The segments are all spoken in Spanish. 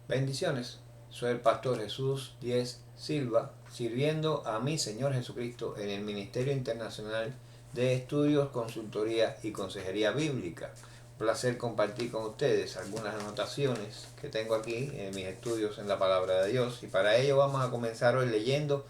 Bendiciones, soy el pastor Jesús Díez Silva, sirviendo a mi Señor Jesucristo en el Ministerio Internacional de Estudios, Consultoría y Consejería Bíblica. Un placer compartir con ustedes algunas anotaciones que tengo aquí en mis estudios en la Palabra de Dios, y para ello vamos a comenzar hoy leyendo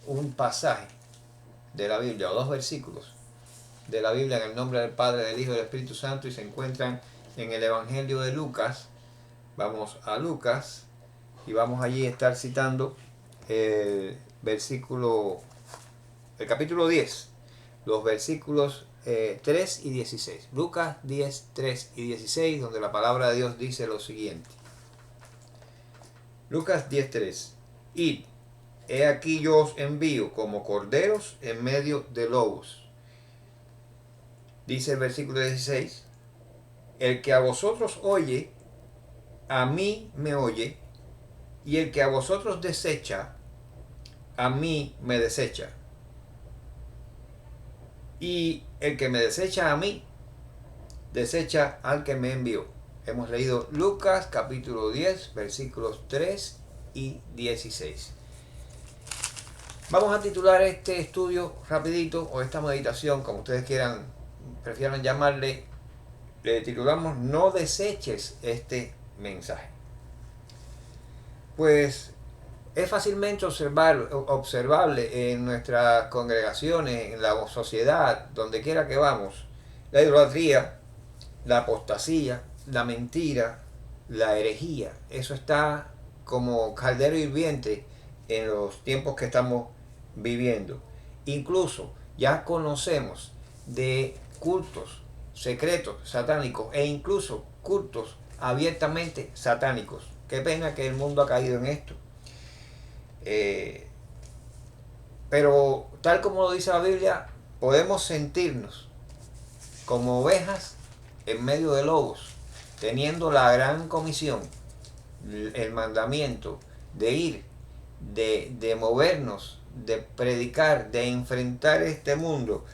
un pasaje de la Biblia, o dos versículos de la Biblia, en el nombre del Padre, del Hijo y del Espíritu Santo, y se encuentran en el Evangelio de Lucas. Vamos a Lucas y vamos allí a estar citando el capítulo 10, los versículos 3 y 16. Lucas 10, 3 y 16, donde la palabra de Dios dice lo siguiente. Lucas 10, 3. Id, he aquí yo os envío como corderos en medio de lobos. Dice el versículo 16. El que a vosotros oye, a mí me oye, y el que a vosotros desecha, a mí me desecha. Y el que me desecha a mí, desecha al que me envió. Hemos leído Lucas capítulo 10, versículos 3 y 16. Vamos a titular este estudio rapidito, o esta meditación, como ustedes prefieran llamarle. Le titulamos No deseches este mensaje. Pues es fácilmente observable en nuestras congregaciones, en la sociedad, donde quiera que vamos, la idolatría, la apostasía, la mentira, la herejía. Eso está como caldero hirviente en los tiempos que estamos viviendo. Incluso ya conocemos de cultos secretos satánicos e incluso cultos abiertamente satánicos. Qué pena que el mundo ha caído en esto. Pero tal como lo dice la Biblia, podemos sentirnos como ovejas en medio de lobos, teniendo la gran comisión, el mandamiento de ir, de movernos, de predicar, de enfrentar este mundo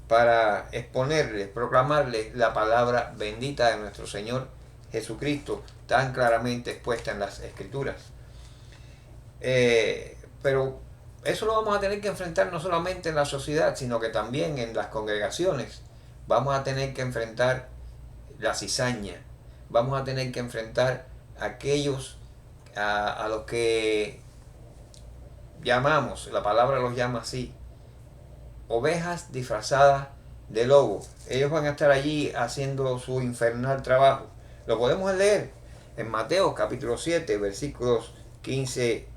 para exponerles, proclamarles la palabra bendita de nuestro Señor Jesucristo, tan claramente expuesta en las Escrituras. Pero eso lo vamos a tener que enfrentar no solamente en la sociedad, sino que también en las congregaciones. Vamos a tener que enfrentar la cizaña, vamos a tener que enfrentar aquellos a los que llamamos, la palabra los llama así, ovejas disfrazadas de lobo. Ellos van a estar allí haciendo su infernal trabajo. Lo podemos leer en Mateo capítulo 7, versículos 15,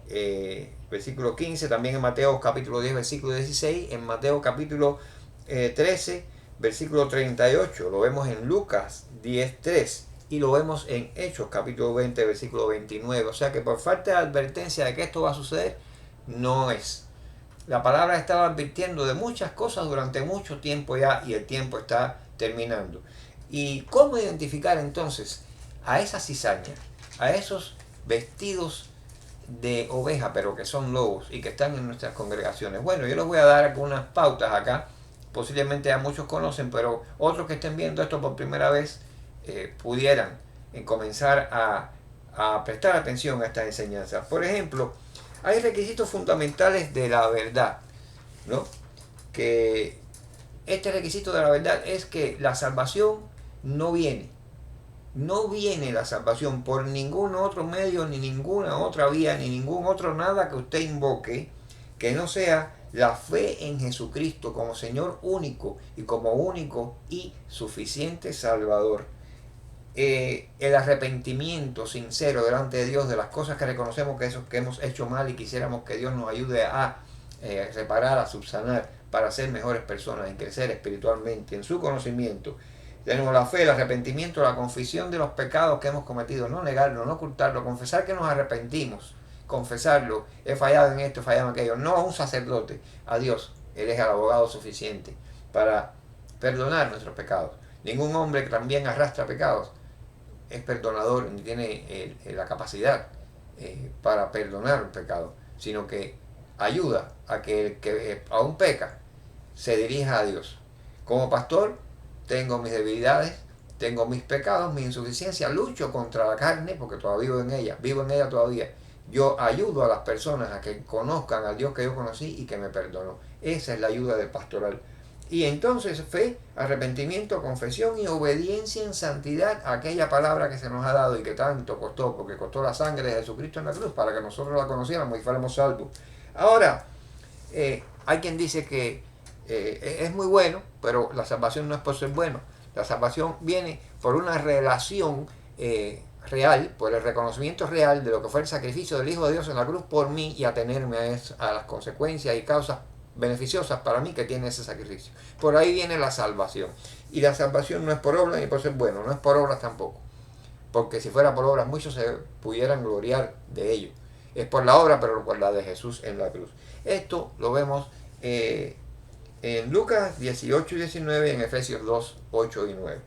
versículo 15, también en Mateo capítulo 10, versículo 16, en Mateo capítulo 13, versículo 38, lo vemos en Lucas 10, 3, y lo vemos en Hechos capítulo 20, versículo 29. O sea que por falta de advertencia de que esto va a suceder, no es. La palabra estaba advirtiendo de muchas cosas durante mucho tiempo ya, y el tiempo está terminando. ¿Y cómo identificar entonces a esa cizaña, a esos vestidos de oveja pero que son lobos y que están en nuestras congregaciones? Bueno, yo les voy a dar algunas pautas acá. Posiblemente ya muchos conocen, pero otros que estén viendo esto por primera vez pudieran comenzar a prestar atención a estas enseñanzas. Por ejemplo, hay requisitos fundamentales de la verdad, ¿no? Que este requisito de la verdad es que la salvación no viene la salvación por ningún otro medio, ni ninguna otra vía, ni ningún otro nada que usted invoque, que no sea la fe en Jesucristo como Señor único y suficiente Salvador. El arrepentimiento sincero delante de Dios de las cosas que reconocemos que hemos hecho mal y quisiéramos que Dios nos ayude a reparar, a subsanar, para ser mejores personas, en crecer espiritualmente, en su conocimiento. Tenemos la fe, el arrepentimiento, la confesión de los pecados que hemos cometido, no negarlo, no ocultarlo, confesar que nos arrepentimos, confesarlo, he fallado en esto, he fallado en aquello, no a un sacerdote, a Dios. Él es el abogado suficiente para perdonar nuestros pecados. Ningún hombre que también arrastra pecados es perdonador, ni tiene la capacidad para perdonar un pecado, sino que ayuda a que el que aún peca se dirija a Dios. Como pastor tengo mis debilidades, tengo mis pecados, mi insuficiencia, lucho contra la carne porque todavía vivo en ella todavía. Yo ayudo a las personas a que conozcan al Dios que yo conocí y que me perdonó. Esa es la ayuda del pastoral. Y entonces fe, arrepentimiento, confesión y obediencia en santidad a aquella palabra que se nos ha dado y que tanto costó, porque costó la sangre de Jesucristo en la cruz para que nosotros la conociéramos y fuéramos salvos. Ahora, hay quien dice que es muy bueno, pero la salvación no es por ser bueno. La salvación viene por una relación real, por el reconocimiento real de lo que fue el sacrificio del Hijo de Dios en la cruz por mí y atenerme a las consecuencias y causas beneficiosas para mí que tiene ese sacrificio. Por ahí viene la salvación. Y la salvación no es por obras ni por ser bueno, no es por obras tampoco. Porque si fuera por obras muchos se pudieran gloriar de ello. Es por la obra, pero por la de Jesús en la cruz. Esto lo vemos en Lucas 18 y 19 y en Efesios 2, 8 y 9.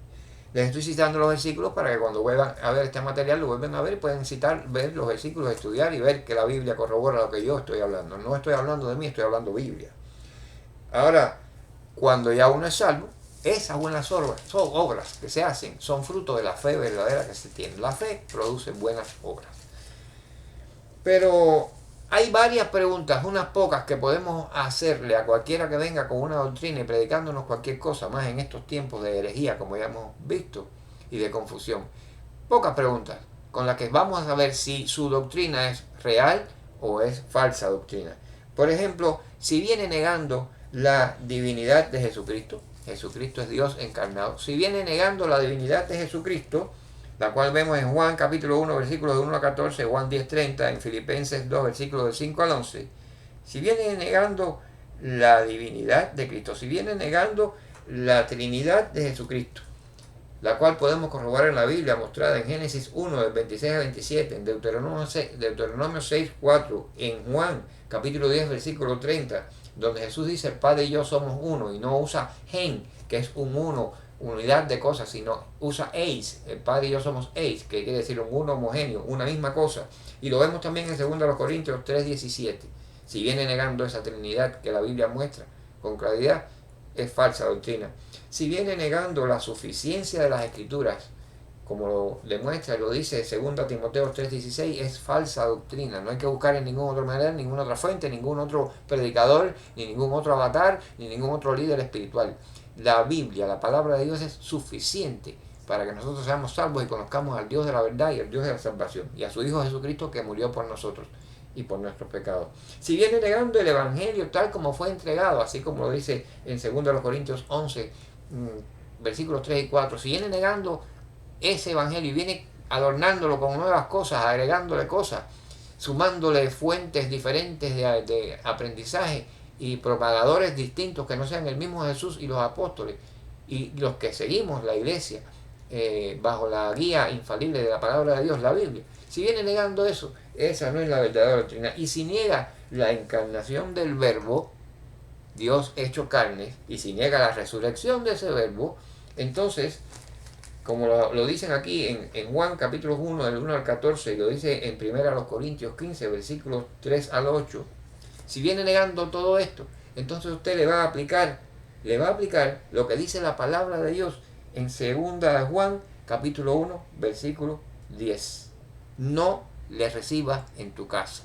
Les estoy citando los versículos para que cuando vuelvan a ver este material lo vuelvan a ver y pueden ver los versículos, estudiar y ver que la Biblia corrobora lo que yo estoy hablando. No estoy hablando de mí, estoy hablando Biblia. Ahora, cuando ya uno es salvo, esas buenas obras que se hacen son fruto de la fe verdadera que se tiene. La fe produce buenas obras. Pero hay varias preguntas, unas pocas, que podemos hacerle a cualquiera que venga con una doctrina y predicándonos cualquier cosa, más en estos tiempos de herejía, como ya hemos visto, y de confusión. Pocas preguntas con las que vamos a saber si su doctrina es real o es falsa doctrina. Por ejemplo, si viene negando la divinidad de Jesucristo, Jesucristo es Dios encarnado, si viene negando la divinidad de Jesucristo, la cual vemos en Juan capítulo 1, versículos de 1 a 14, Juan 10, 30, en Filipenses 2, versículos del 5 al 11, si viene negando la divinidad de Cristo, si viene negando la Trinidad de Jesucristo, la cual podemos corroborar en la Biblia, mostrada en Génesis 1, del 26 al 27, en Deuteronomio 6, 4, en Juan capítulo 10, versículo 30, donde Jesús dice, el Padre y yo somos uno, y no usa gen, que es un uno, unidad de cosas, sino usa eis, el Padre y yo somos eis, que quiere decir un uno homogéneo, una misma cosa. Y lo vemos también en 2 Corintios 3:17. Si viene negando esa Trinidad que la Biblia muestra con claridad, es falsa doctrina. Si viene negando la suficiencia de las Escrituras, como lo demuestra y lo dice 2 Timoteo 3:16, es falsa doctrina. No hay que buscar en ninguna otra manera, ninguna otra fuente, ningún otro predicador, ni ningún otro avatar, ni ningún otro líder espiritual. La Biblia, la palabra de Dios es suficiente para que nosotros seamos salvos y conozcamos al Dios de la verdad y al Dios de la salvación y a su Hijo Jesucristo que murió por nosotros y por nuestros pecados. Si viene negando el Evangelio tal como fue entregado, así como lo dice en 2 Corintios 11, versículos 3 y 4, si viene negando ese Evangelio y viene adornándolo con nuevas cosas, agregándole cosas, sumándole fuentes diferentes de aprendizaje y propagadores distintos que no sean el mismo Jesús y los apóstoles y los que seguimos la iglesia bajo la guía infalible de la palabra de Dios, la Biblia, si viene negando eso, esa no es la verdadera doctrina. Y si niega la encarnación del verbo, Dios hecho carne, y si niega la resurrección de ese verbo, entonces, como lo dicen aquí en Juan capítulo 1, del 1 al 14, y lo dice en 1 Corintios 15, versículos 3 al 8, si viene negando todo esto, entonces usted le va a aplicar lo que dice la palabra de Dios en 2 Juan capítulo 1, versículo 10. No le recibas en tu casa.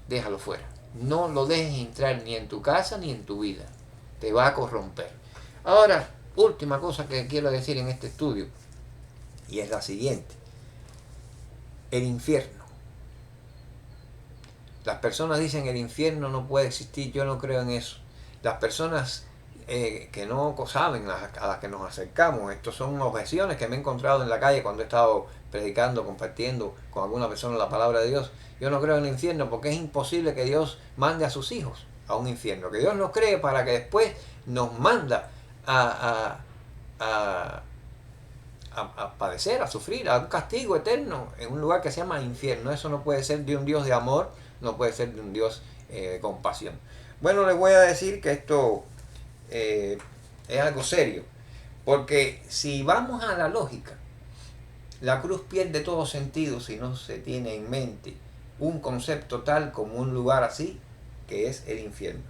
Déjalo fuera. No lo dejes entrar ni en tu casa ni en tu vida. Te va a corromper. Ahora, última cosa que quiero decir en este estudio, y es la siguiente. El infierno. Las personas dicen el infierno no puede existir, yo no creo en eso. Las personas que no saben, a las que nos acercamos, estas son objeciones que me he encontrado en la calle cuando he estado predicando, compartiendo con alguna persona la palabra de Dios. Yo no creo en el infierno porque es imposible que Dios mande a sus hijos a un infierno, que Dios nos cree para que después nos manda a padecer, a sufrir, a un castigo eterno en un lugar que se llama infierno. Eso no puede ser de un Dios de amor, no puede ser de un Dios de compasión. Bueno, les voy a decir que esto es algo serio, porque si vamos a la lógica, la cruz pierde todo sentido si no se tiene en mente un concepto tal como un lugar así, que es el infierno.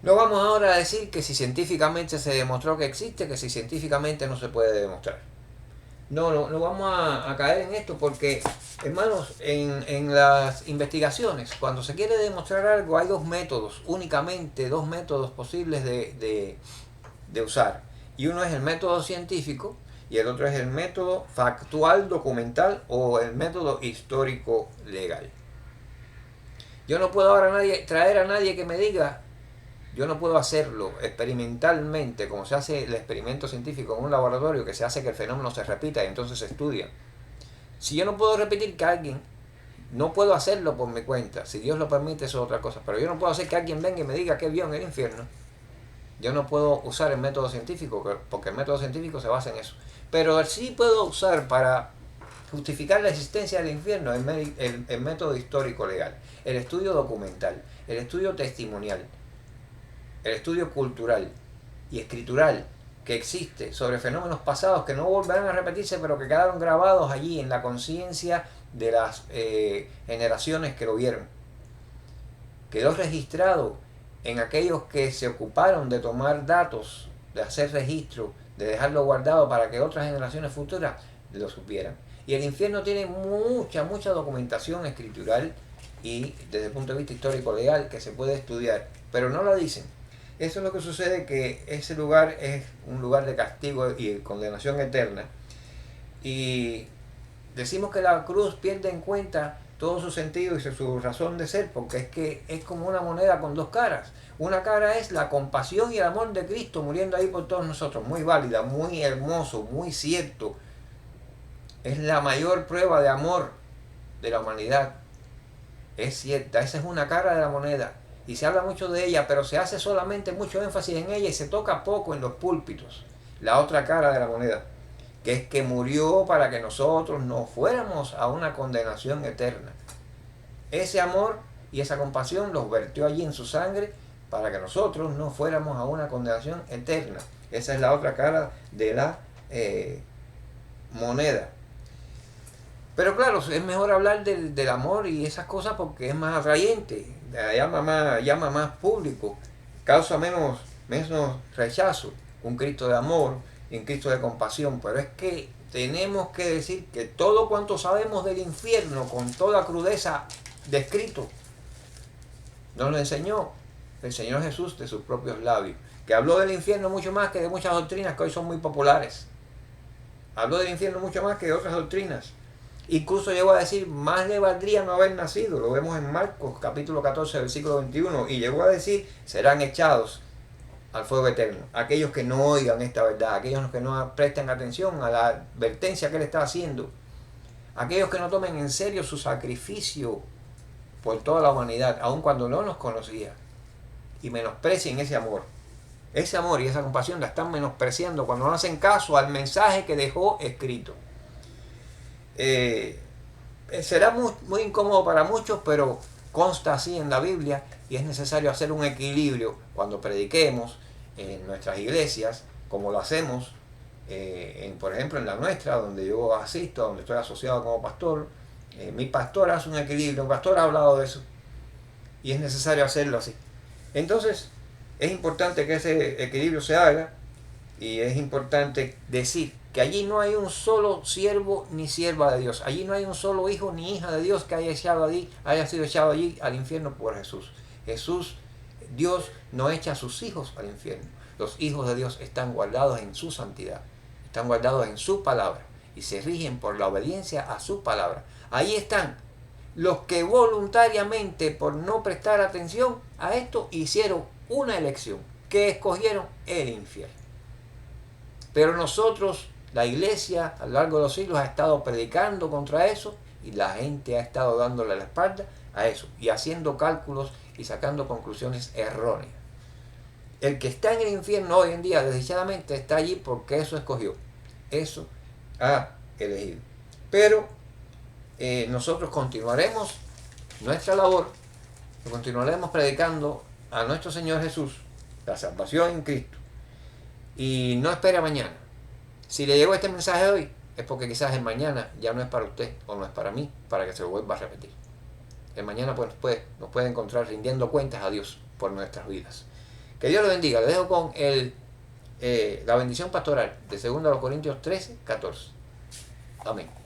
No vamos ahora a decir que si científicamente se demostró que existe, que si científicamente no se puede demostrar. No vamos a caer en esto porque, hermanos, en las investigaciones, cuando se quiere demostrar algo, hay dos métodos, únicamente dos métodos posibles de usar. Y uno es el método científico y el otro es el método factual documental o el método histórico legal. Yo no puedo ahora traer a nadie que me diga, yo no puedo hacerlo experimentalmente, como se hace el experimento científico en un laboratorio, que se hace que el fenómeno se repita y entonces se estudia. Si yo no puedo repetir que alguien, no puedo hacerlo por mi cuenta, si Dios lo permite eso es otra cosa, pero yo no puedo hacer que alguien venga y me diga que vio en el infierno. Yo no puedo usar el método científico, porque el método científico se basa en eso. Pero sí puedo usar para justificar la existencia del infierno el método histórico legal, el estudio documental, el estudio testimonial, el estudio cultural y escritural que existe sobre fenómenos pasados que no volverán a repetirse, pero que quedaron grabados allí en la conciencia de las generaciones que lo vieron. Quedó registrado en aquellos que se ocuparon de tomar datos, de hacer registro, de dejarlo guardado para que otras generaciones futuras lo supieran. Y el infierno tiene mucha documentación escritural y desde el punto de vista histórico legal que se puede estudiar, pero no la dicen. Eso es lo que sucede, que ese lugar es un lugar de castigo y condenación eterna. Y decimos que la cruz pierde en cuenta todo su sentido y su razón de ser, porque es que es como una moneda con dos caras. Una cara es la compasión y el amor de Cristo muriendo ahí por todos nosotros, muy válida, muy hermoso, muy cierto. Es la mayor prueba de amor de la humanidad. Es cierta, esa es una cara de la moneda. Y se habla mucho de ella, pero se hace solamente mucho énfasis en ella y se toca poco en los púlpitos. La otra cara de la moneda, que es que murió para que nosotros no fuéramos a una condenación eterna. Ese amor y esa compasión los vertió allí en su sangre para que nosotros no fuéramos a una condenación eterna. Esa es la otra cara de la moneda. Pero claro, es mejor hablar del amor y esas cosas porque es más atrayente, llama más público, causa menos rechazo. Un Cristo de amor y un Cristo de compasión. Pero es que tenemos que decir que todo cuanto sabemos del infierno con toda crudeza descrito, nos lo enseñó el Señor Jesús de sus propios labios, que habló del infierno mucho más que de muchas doctrinas que hoy son muy populares. Habló del infierno mucho más que de otras doctrinas. Incluso llegó a decir, más le valdría no haber nacido. Lo vemos en Marcos capítulo 14 versículo 21. Y llegó a decir, serán echados al fuego eterno. Aquellos que no oigan esta verdad, aquellos que no presten atención a la advertencia que él está haciendo, aquellos que no tomen en serio su sacrificio por toda la humanidad, aun cuando no nos conocía, y menosprecien ese amor. Ese amor y esa compasión la están menospreciando cuando no hacen caso al mensaje que dejó escrito. Será muy incómodo para muchos, pero consta así en la Biblia y es necesario hacer un equilibrio cuando prediquemos en nuestras iglesias, como lo hacemos, por ejemplo en la nuestra, donde yo asisto, donde estoy asociado como pastor. Mi pastor hace un equilibrio, un pastor ha hablado de eso y es necesario hacerlo así. Entonces es importante que ese equilibrio se haga y es importante decir que allí no hay un solo siervo ni sierva de Dios. Allí no hay un solo hijo ni hija de Dios que haya sido echado allí al infierno por Jesús. Dios no echa a sus hijos al infierno. Los hijos de Dios están guardados en su santidad, están guardados en su palabra y se rigen por la obediencia a su palabra. Ahí están los que voluntariamente, por no prestar atención a esto, hicieron una elección, que escogieron el infierno. Pero nosotros, la iglesia, a lo largo de los siglos ha estado predicando contra eso y la gente ha estado dándole la espalda a eso y haciendo cálculos y sacando conclusiones erróneas. El que está en el infierno hoy en día, desdichadamente, está allí porque eso escogió, eso ha elegido. Pero nosotros continuaremos nuestra labor, continuaremos predicando a nuestro Señor Jesús, la salvación en Cristo. Y no espere a mañana. Si le llegó este mensaje hoy, es porque quizás el mañana ya no es para usted o no es para mí, para que se lo vuelva a repetir. El mañana pues, nos puede encontrar rindiendo cuentas a Dios por nuestras vidas. Que Dios lo bendiga. Lo dejo con la bendición pastoral de 2 Corintios 13, 14. Amén.